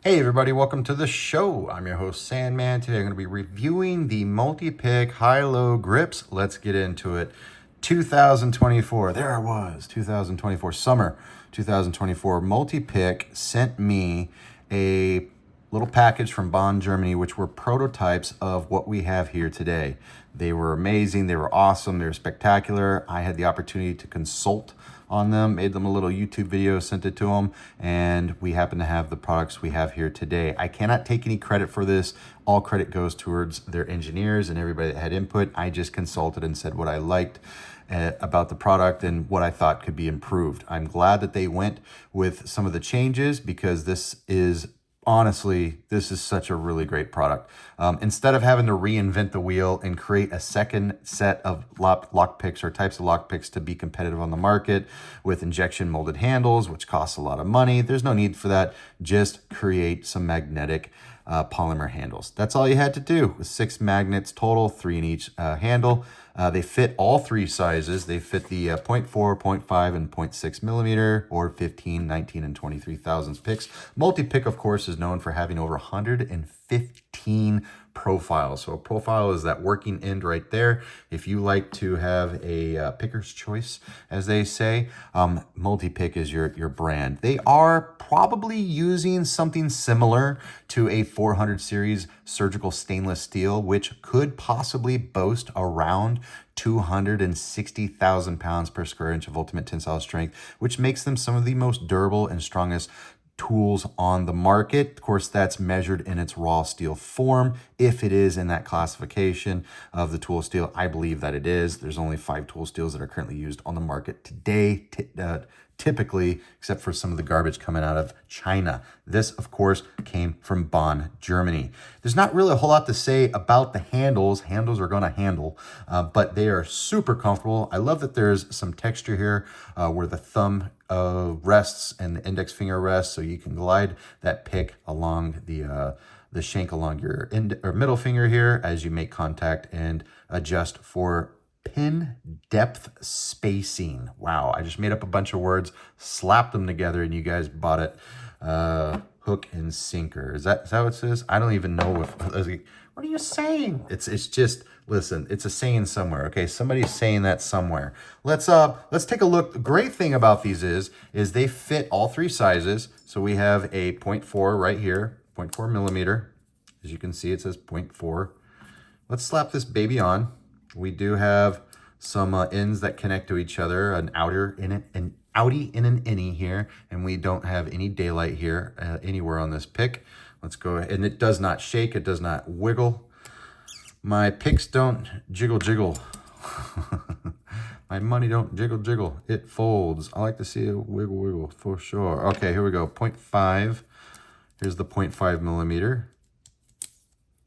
Hey everybody, welcome to the show. I'm your host Sandman. Today I'm going to be reviewing the Multipick Hyo Grips. Let's get into it. 2024, there I was, 2024, summer 2024. Multipick sent me a little package from Bonn, Germany, which were prototypes of what we have here today. They were amazing, they were awesome, they were spectacular. I had the opportunity to consult on them, made them a little YouTube video, sent it to them, and we happen to have the products we have here today. I cannot take any credit for this. All credit goes towards their engineers and everybody that had input. I just consulted and said what I liked about the product and what I thought could be improved. I'm glad that they went with some of the changes because this is honestly, this is such a really great product. Instead of having to reinvent the wheel and create a second set of lockpicks or types of lockpicks to be competitive on the market with injection molded handles, which costs a lot of money, there's no need for that. Just create some magnetic polymer handles. That's all you had to do with 6 magnets total, 3 in each handle. They fit all 3 sizes. They fit the 0.4, 0.5, and 0.6 millimeter, or 15, 19, and 23 thousandths picks. Multipick, of course, is known for having over 115 profiles. So a profile is that working end right there. If you like to have a picker's choice, as they say, Multipick is your brand. They are probably using something similar to a 400 series surgical stainless steel, which could possibly boast around 260,000 pounds per square inch of ultimate tensile strength, which makes them some of the most durable and strongest tools on the market. Of course, that's measured in its raw steel form. If it is in that classification of the tool steel, I believe that it is. There's only 5 tool steels that are currently used on the market today, typically, except for some of the garbage coming out of China. This, of course, came from Bonn, Germany. There's not really a whole lot to say about the handles. Handles are going to handle, but they are super comfortable. I love that there's some texture here where the thumb rests and the index finger rests, so you can glide that pick along the shank along your middle finger here as you make contact and adjust for pin depth spacing. Wow, I just made up a bunch of words, slapped them together, and you guys bought it. Hook and sinker. Is that what it says? I don't even know if. What are you saying? It's just, listen, it's a saying somewhere. Okay, somebody's saying that somewhere. Let's take a look. The great thing about these is they fit all 3 sizes. So we have a 0.4 right here, 0.4 millimeter. As you can see, it says 0.4. Let's slap this baby on. We do have some ends that connect to each other, an outer in it, an outie and an innie here, and we don't have any daylight here anywhere on this pick. Let's go ahead, and it does not shake, it does not wiggle. My picks don't jiggle. My money don't jiggle. It folds. I like to see it wiggle for sure. Okay, here we go. 0.5. Here's the 0.5 millimeter.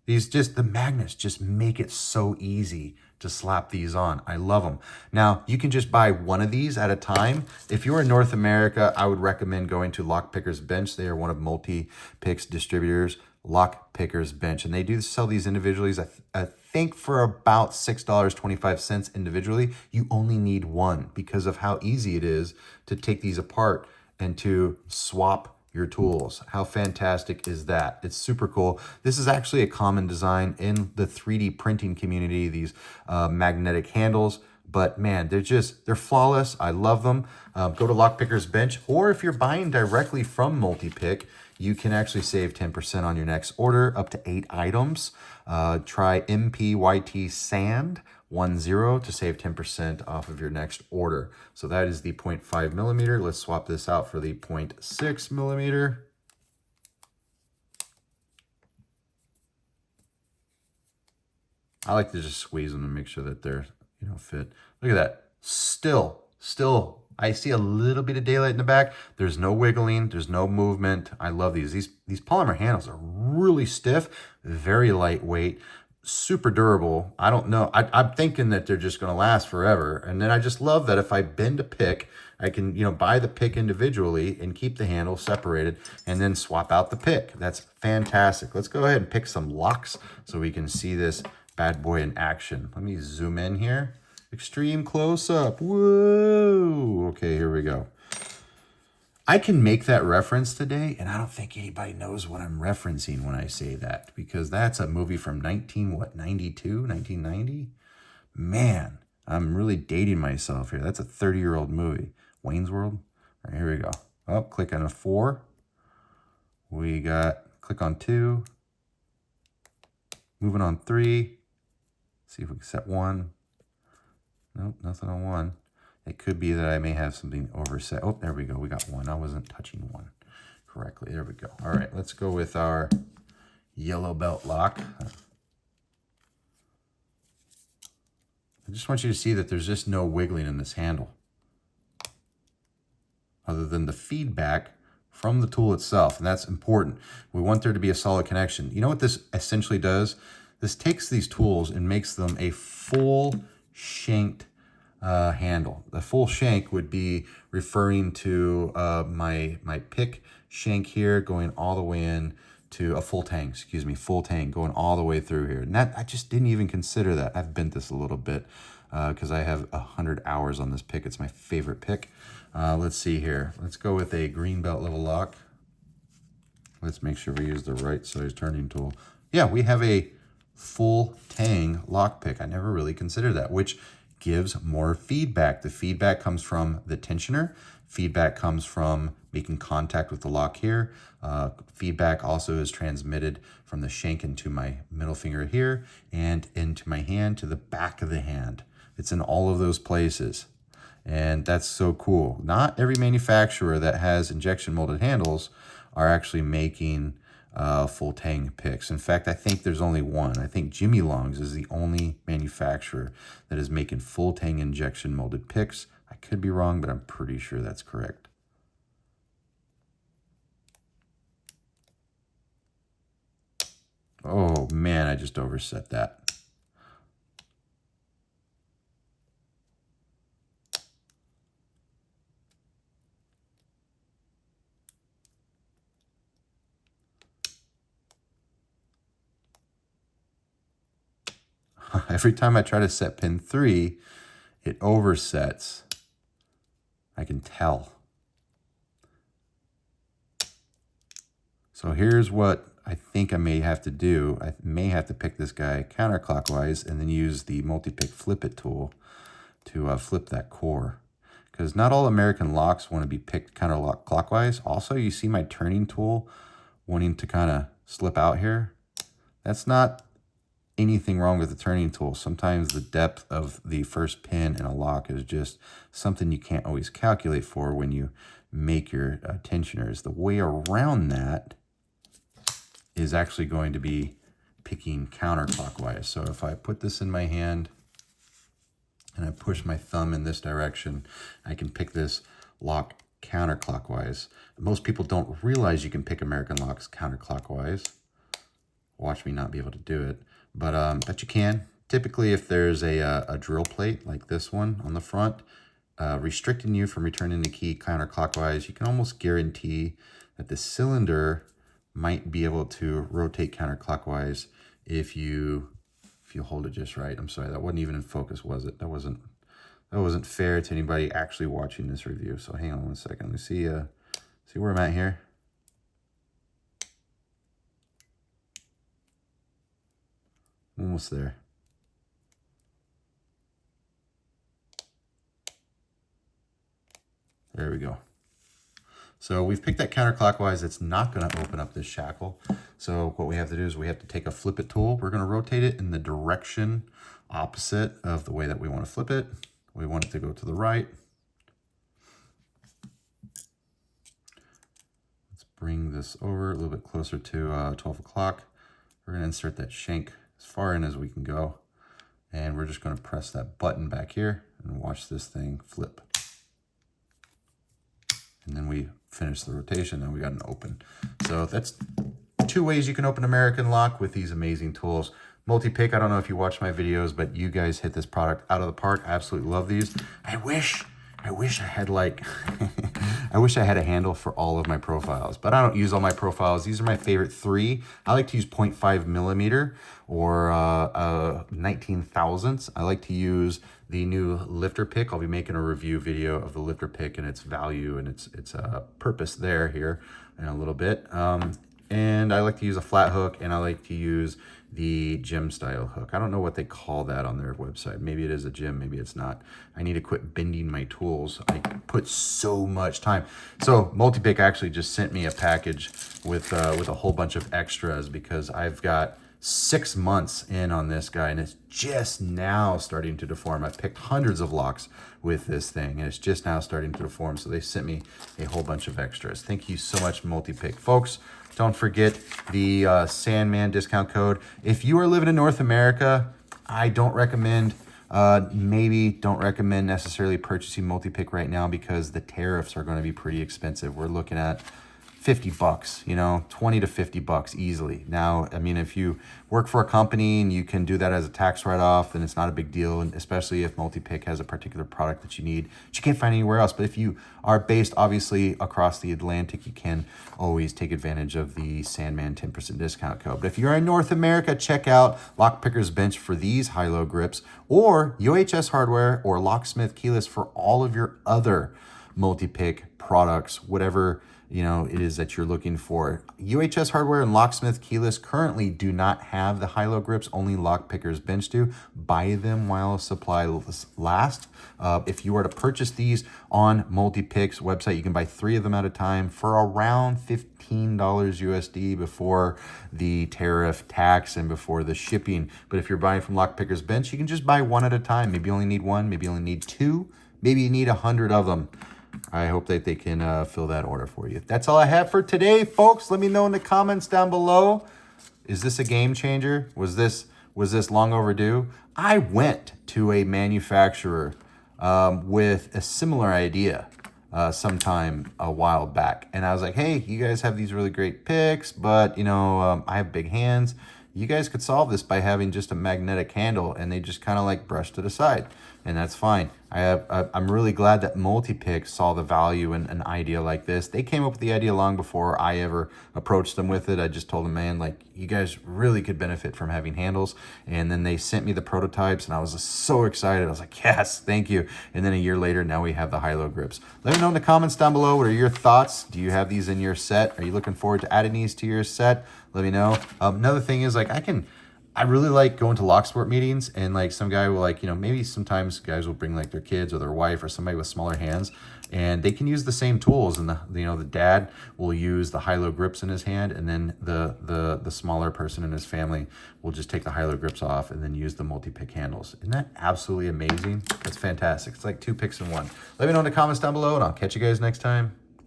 The magnets just make it so easy to slap these on. I love them. Now, you can just buy one of these at a time. If you're in North America, I would recommend going to Lockpicker's Bench. They are one of Multipick's distributors, Lockpicker's Bench. And they do sell these individually, I think for about $6.25 individually. You only need one because of how easy it is to take these apart and to swap your tools. How fantastic is that? It's super cool. This is actually a common design in the 3D printing community, these magnetic handles, but man, they're flawless. I love them. Go to Lockpicker's Bench, or if you're buying directly from Multipick, you can actually save 10% on your next order, up to 8 items. Try MPYT Sand 10 to save 10% off of your next order. So that is the 0.5 millimeter. Let's swap this out for the 0.6 millimeter. I like to just squeeze them to make sure that they're, fit. Look at that. Still, I see a little bit of daylight in the back. There's no wiggling. There's no movement. I love these. These polymer handles are really stiff, very lightweight, super durable. I don't know. I'm thinking that they're just going to last forever. And then I just love that if I bend a pick, I can, buy the pick individually and keep the handle separated and then swap out the pick. That's fantastic. Let's go ahead and pick some locks so we can see this bad boy in action. Let me zoom in here. Extreme close up. Whoa. Okay, here we go. I can make that reference today, and I don't think anybody knows what I'm referencing when I say that, because that's a movie from 1990? Man, I'm really dating myself here. That's a 30-year-old movie. Wayne's World. All right, here we go. Oh, click on a 4. We got, click on 2. Moving on 3. See if we can set 1. Nope, nothing on 1. It could be that I may have something overset. Oh, there we go. We got 1. I wasn't touching 1 correctly. There we go. All right, let's go with our yellow belt lock. I just want you to see that there's just no wiggling in this handle, other than the feedback from the tool itself, and that's important. We want there to be a solid connection. You know what this essentially does? This takes these tools and makes them a full shanked handle. The full shank would be referring to my pick shank here going all the way in to a full tang, full tang going all the way through here. And that, I just didn't even consider that. I've bent this a little bit because I have 100 hours on this pick. It's my favorite pick. Let's see here. Let's go with a green belt level lock. Let's make sure we use the right size turning tool. Yeah, we have a full tang lock pick. I never really considered that, which gives more feedback. The feedback comes from the tensioner. Feedback comes from making contact with the lock here. Feedback also is transmitted from the shank into my middle finger here and into my hand to the back of the hand. It's in all of those places. And that's so cool. Not every manufacturer that has injection molded handles are actually making full tang picks. In fact, I think there's only one. I think Jimy Longs is the only manufacturer that is making full tang injection molded picks. I could be wrong, but I'm pretty sure that's correct. Oh man, I just overset that. Every time I try to set pin 3, it oversets. I can tell. So here's what I think I may have to do. I may have to pick this guy counterclockwise and then use the Multipick flip it tool to flip that core. Because not all American locks want to be picked counterclockwise. Also, you see my turning tool wanting to kind of slip out here. That's not anything wrong with the turning tool. Sometimes the depth of the first pin in a lock is just something you can't always calculate for when you make your tensioners. The way around that is actually going to be picking counterclockwise. So if I put this in my hand and I push my thumb in this direction, I can pick this lock counterclockwise. Most people don't realize you can pick American locks counterclockwise. Watch me not be able to do it, but you can. Typically, if there's a drill plate like this one on the front, restricting you from returning the key counterclockwise, you can almost guarantee that the cylinder might be able to rotate counterclockwise if you hold it just right. I'm sorry, that wasn't even in focus, was it? That wasn't fair to anybody actually watching this review. So hang on one second. Let me see where I'm at here. Almost there. There we go. So we've picked that counterclockwise. It's not going to open up this shackle. So what we have to do is we have to take a flip it tool. We're going to rotate it in the direction opposite of the way that we want to flip it. We want it to go to the right. Let's bring this over a little bit closer to 12 o'clock. We're going to insert that shank as far in as we can go. And we're just going to press that button back here and watch this thing flip. And then we finish the rotation and we got an open. So that's 2 ways you can open American lock with these amazing tools. Multipick, I don't know if you watch my videos, but you guys hit this product out of the park. I absolutely love these. I wish I had like, I wish I had a handle for all of my profiles, but I don't use all my profiles. These are my favorite 3. I like to use 0.5 millimeter or 19 thousandths. I like to use the new lifter pick. I'll be making a review video of the lifter pick and its value and its purpose here in a little bit. And I like to use a flat hook, and I like to use the gym style hook. I don't know what they call that on their website. Maybe it is a gym, maybe it's not. I need to quit bending my tools. I put so much time. So Multipick actually just sent me a package with a whole bunch of extras, because I've got 6 months in on this guy, and it's just now starting to deform. I've picked hundreds of locks with this thing, and it's just now starting to deform. So they sent me a whole bunch of extras. Thank you so much, Multipick. Folks, don't forget the Sandman discount code. If you are living in North America, I don't recommend, maybe don't recommend necessarily purchasing Multipick right now, because the tariffs are going to be pretty expensive. We're looking at $50, you know, $20 to $50 easily. Now, I mean, if you work for a company and you can do that as a tax write-off, then it's not a big deal, and especially if Multipick has a particular product that you need that you can't find anywhere else. But if you are based, obviously, across the Atlantic, you can always take advantage of the Sandman 10% discount code. But if you're in North America, check out Lockpicker's Bench for these Hyo Grips, or UHS Hardware or Locksmith Keyless for all of your other Multipick products, whatever you know it is that you're looking for. UHS Hardware and Locksmith Keyless currently do not have the Hyo Grips, only Lockpicker's Bench do. Buy them while supply lasts. If you were to purchase these on Multipick's website, you can buy 3 of them at a time for around $15 USD before the tariff tax and before the shipping. But if you're buying from Lockpicker's Bench, you can just buy 1 at a time. Maybe you only need 1, maybe you only need 2, maybe you need 100 of them. I hope that they can fill that order for you. That's all I have for today, folks. Let me know in the comments down below. Is this a game changer? Was this long overdue? I went to a manufacturer with a similar idea sometime a while back, and I was like, hey, you guys have these really great picks, but you know, I have big hands. You guys could solve this by having just a magnetic handle, and they just kind of like brushed it aside, and that's fine. I'm really glad that Multipick saw the value in an idea like this. They came up with the idea long before I ever approached them with it. I just told them, man, like, you guys really could benefit from having handles. And then they sent me the prototypes, and I was so excited. I was like, yes, thank you. And then a year later, now we have the Hyo Grips. Let me know in the comments down below, what are your thoughts? Do you have these in your set? Are you looking forward to adding these to your set? Let me know. Another thing is, like, I really like going to locksport meetings, and like some guy will, like, you know, maybe sometimes guys will bring like their kids or their wife or somebody with smaller hands, and they can use the same tools, and the dad will use the Hyo Grips in his hand, and then the smaller person in his family will just take the Hyo Grips off and then use the Multipick handles. Isn't that absolutely amazing? That's fantastic. It's like 2 picks in 1. Let me know in the comments down below, and I'll catch you guys next time.